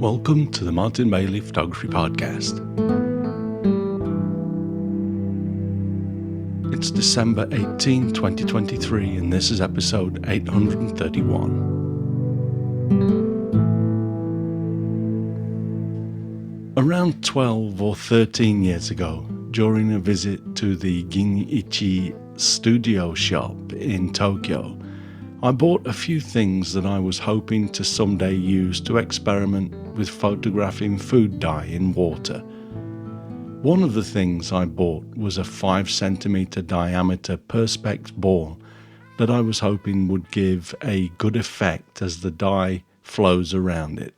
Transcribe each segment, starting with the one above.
Welcome to the Martin Bailey Photography Podcast. It's December 18, 2023, and this is episode 831. Around 12 or 13 years ago, during a visit to the Gin'ichi studio shop in Tokyo, I bought a few things that I was hoping to someday use to experiment with photographing food dye in water. One of the things I bought was a 5cm diameter Perspex ball that I was hoping would give a good effect as the dye flows around it.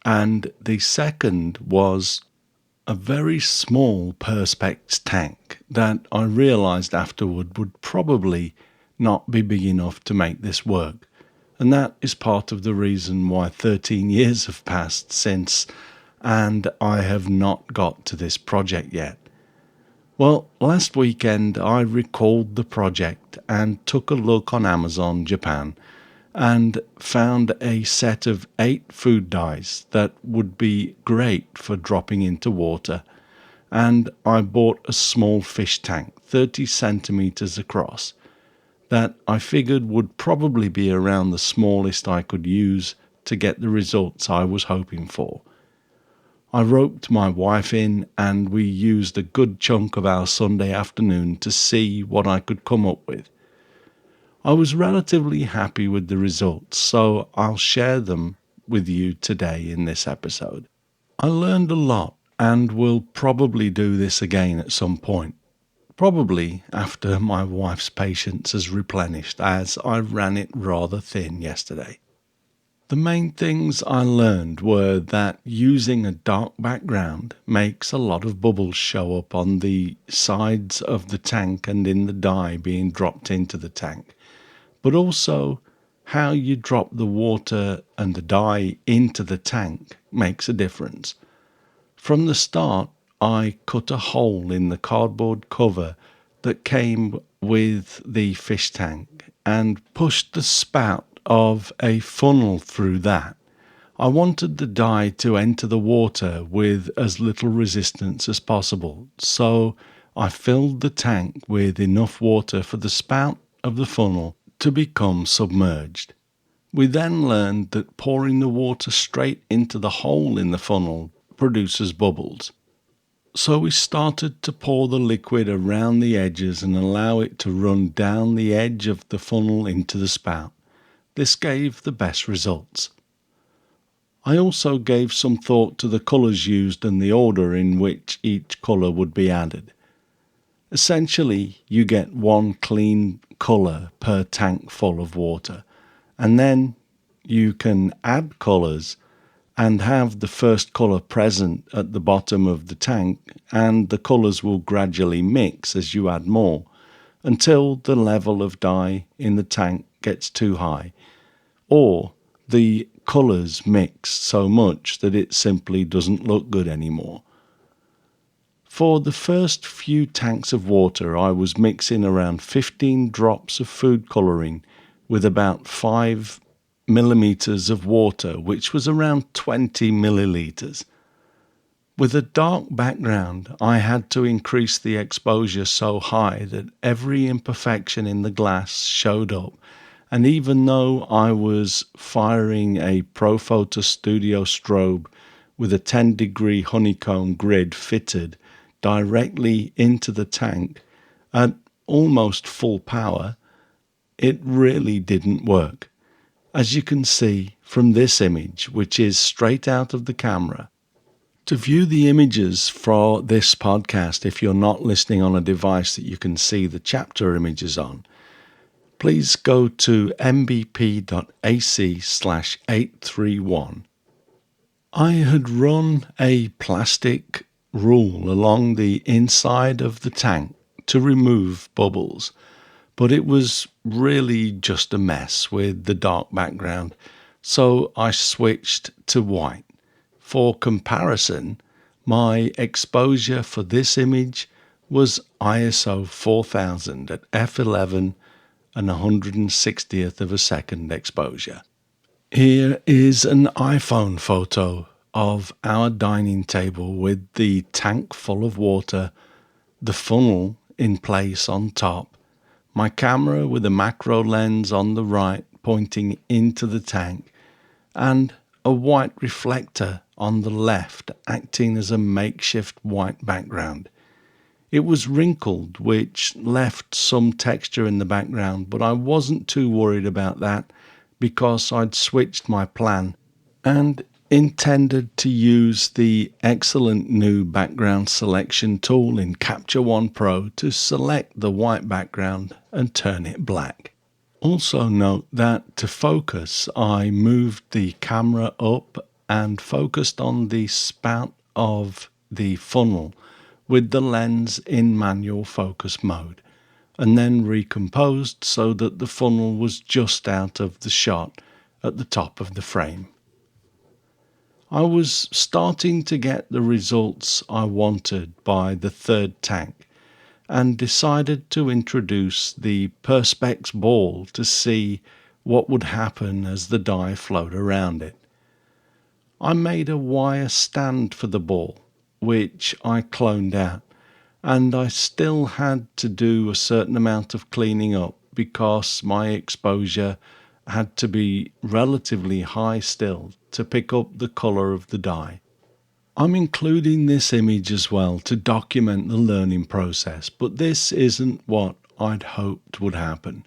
And the second was a very small Perspex tank that I realized afterward would probably not be big enough to make this work. And that is part of the reason why 13 years have passed since, and I have not got to this project yet. Well, last weekend I recalled the project and took a look on Amazon Japan and found a set of 8 food dyes that would be great for dropping into water. And I bought a small fish tank, 30 centimeters across, that I figured would probably be around the smallest I could use to get the results I was hoping for. I roped my wife in and we used a good chunk of our Sunday afternoon to see what I could come up with. I was relatively happy with the results, so I'll share them with you today in this episode. I learned a lot and will probably do this again at some point. Probably after my wife's patience has replenished, as I ran it rather thin yesterday. The main things I learned were that using a dark background makes a lot of bubbles show up on the sides of the tank and in the dye being dropped into the tank, but also how you drop the water and the dye into the tank makes a difference. From the start, I cut a hole in the cardboard cover that came with the fish tank and pushed the spout of a funnel through that. I wanted the dye to enter the water with as little resistance as possible, so I filled the tank with enough water for the spout of the funnel to become submerged. We then learned that pouring the water straight into the hole in the funnel produces bubbles. So we started to pour the liquid around the edges and allow it to run down the edge of the funnel into the spout. This gave the best results. I also gave some thought to the colours used and the order in which each colour would be added. Essentially, you get one clean colour per tank full of water, and then you can add colours and have the first colour present at the bottom of the tank, and the colours will gradually mix as you add more, until the level of dye in the tank gets too high, or the colours mix so much that it simply doesn't look good anymore. For the first few tanks of water, I was mixing around 15 drops of food colouring with about 5 millimeters of water, which was around 20 milliliters. With a dark background, I had to increase the exposure so high that every imperfection in the glass showed up, and even though I was firing a Profoto Studio strobe with a 10-degree honeycomb grid fitted directly into the tank at almost full power, it really didn't work. As you can see from this image, which is straight out of the camera. To view the images for this podcast, if you're not listening on a device that you can see the chapter images on, please go to mbp.ac/831. I had run a plastic rule along the inside of the tank to remove bubbles, but it was really just a mess with the dark background, so I switched to white. For comparison, my exposure for this image was ISO 4000 at f11 and 160th of a second exposure. Here is an iPhone photo of our dining table with the tank full of water, the funnel in place on top, my camera with a macro lens on the right pointing into the tank, and a white reflector on the left acting as a makeshift white background. It was wrinkled, which left some texture in the background, but I wasn't too worried about that because I'd switched my plan and intended to use the excellent new background selection tool in Capture One Pro to select the white background and turn it black. Also note that to focus, I moved the camera up and focused on the spout of the funnel with the lens in manual focus mode, and then recomposed so that the funnel was just out of the shot at the top of the frame. I was starting to get the results I wanted by the third tank and decided to introduce the Perspex ball to see what would happen as the dye flowed around it. I made a wire stand for the ball, which I cloned out, and I still had to do a certain amount of cleaning up because my exposure had to be relatively high still to pick up the colour of the dye. I'm including this image as well to document the learning process, but this isn't what I'd hoped would happen.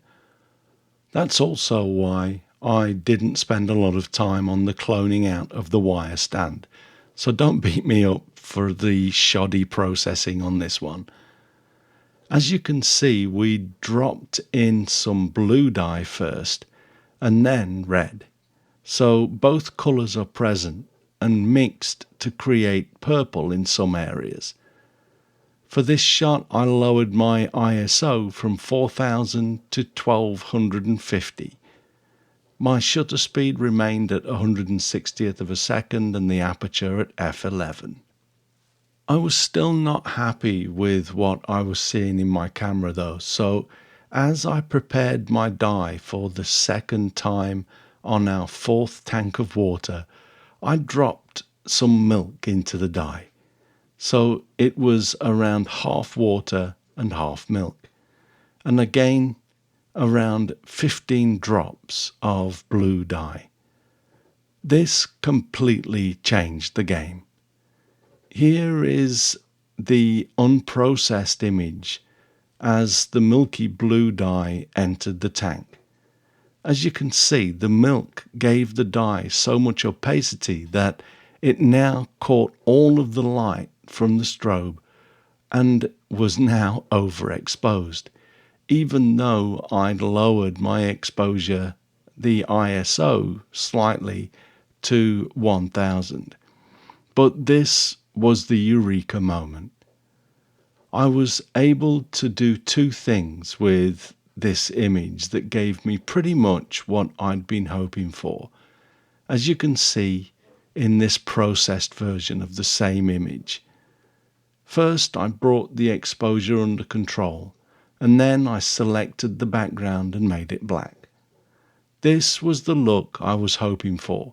That's also why I didn't spend a lot of time on the cloning out of the wire stand, so don't beat me up for the shoddy processing on this one. As you can see, we dropped in some blue dye first and then red, so both colours are present and mixed to create purple in some areas. For this shot I lowered my ISO from 4000 to 1250. My shutter speed remained at 160th of a second and the aperture at f11. I was still not happy with what I was seeing in my camera though, so as I prepared my dye for the second time on our fourth tank of water, I dropped some milk into the dye. So it was around half water and half milk. And again, around 15 drops of blue dye. This completely changed the game. Here is the unprocessed image as the milky blue dye entered the tank. As you can see, the milk gave the dye so much opacity that it now caught all of the light from the strobe and was now overexposed, even though I'd lowered my exposure, the ISO, slightly to 1000. But this was the eureka moment. I was able to do two things with this image that gave me pretty much what I'd been hoping for, as you can see in this processed version of the same image. First, I brought the exposure under control, and then I selected the background and made it black. This was the look I was hoping for,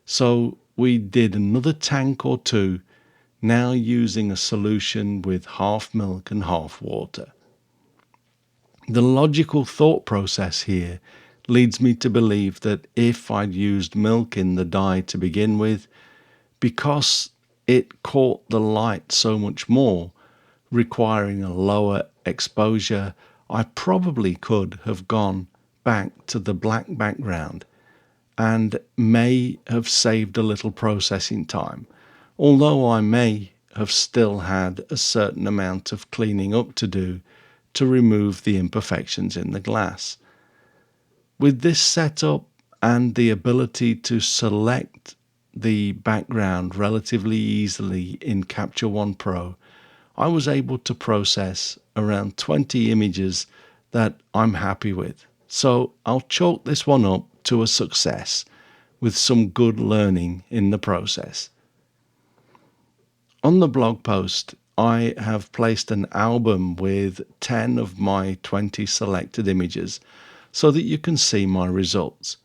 so we did another tank or two, now using a solution with half milk and half water. The logical thought process here leads me to believe that if I'd used milk in the dye to begin with, because it caught the light so much more, requiring a lower exposure, I probably could have gone back to the black background and may have saved a little processing time, although I may have still had a certain amount of cleaning up to do to remove the imperfections in the glass. With this setup and the ability to select the background relatively easily in Capture One Pro, I was able to process around 20 images that I'm happy with. So I'll chalk this one up to a success with some good learning in the process. On the blog post, I have placed an album with 10 of my 20 selected images so that you can see my results.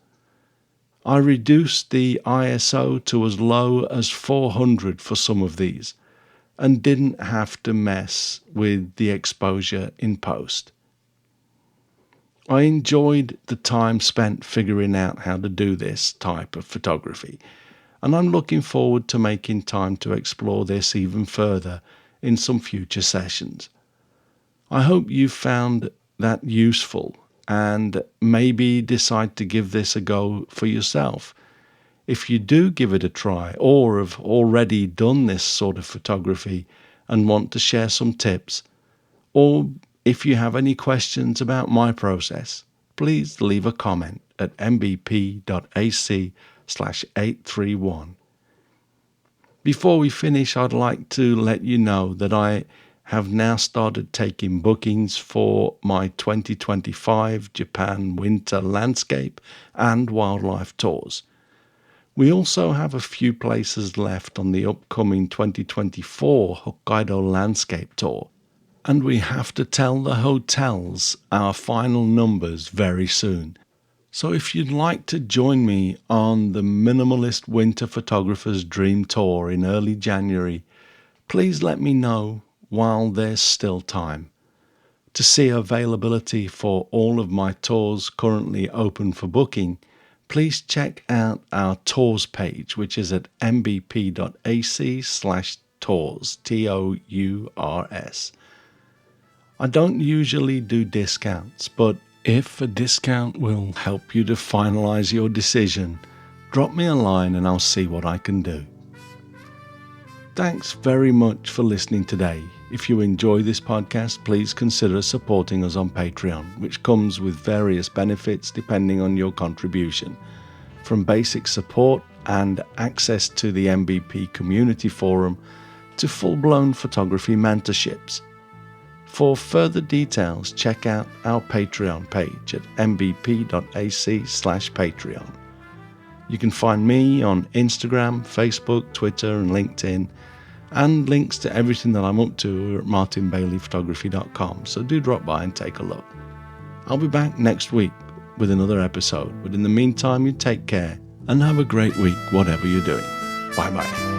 I reduced the ISO to as low as 400 for some of these and didn't have to mess with the exposure in post. I enjoyed the time spent figuring out how to do this type of photography, and I'm looking forward to making time to explore this even further in some future sessions. I hope you found that useful and maybe decide to give this a go for yourself. If you do give it a try or have already done this sort of photography and want to share some tips, or if you have any questions about my process, please leave a comment at mbp.ac/831. Before we finish, I'd like to let you know that I have now started taking bookings for my 2025 Japan winter landscape and wildlife tours. We also have a few places left on the upcoming 2024 Hokkaido landscape tour, and we have to tell the hotels our final numbers very soon. So if you'd like to join me on the Minimalist Winter Photographer's Dream Tour in early January, please let me know while there's still time. To see availability for all of my tours currently open for booking, please check out our tours page, which is at mbp.ac/tours, TOURS. I don't usually do discounts, but if a discount will help you to finalize your decision, drop me a line and I'll see what I can do. Thanks very much for listening today. If you enjoy this podcast, please consider supporting us on Patreon, which comes with various benefits depending on your contribution, from basic support and access to the MBP community forum to full-blown photography mentorships. For further details, check out our Patreon page at mbp.ac/Patreon. You can find me on Instagram, Facebook, Twitter and LinkedIn, and links to everything that I'm up to are at martinbaileyphotography.com, so do drop by and take a look. I'll be back next week with another episode, but in the meantime, you take care and have a great week, whatever you're doing. Bye-bye.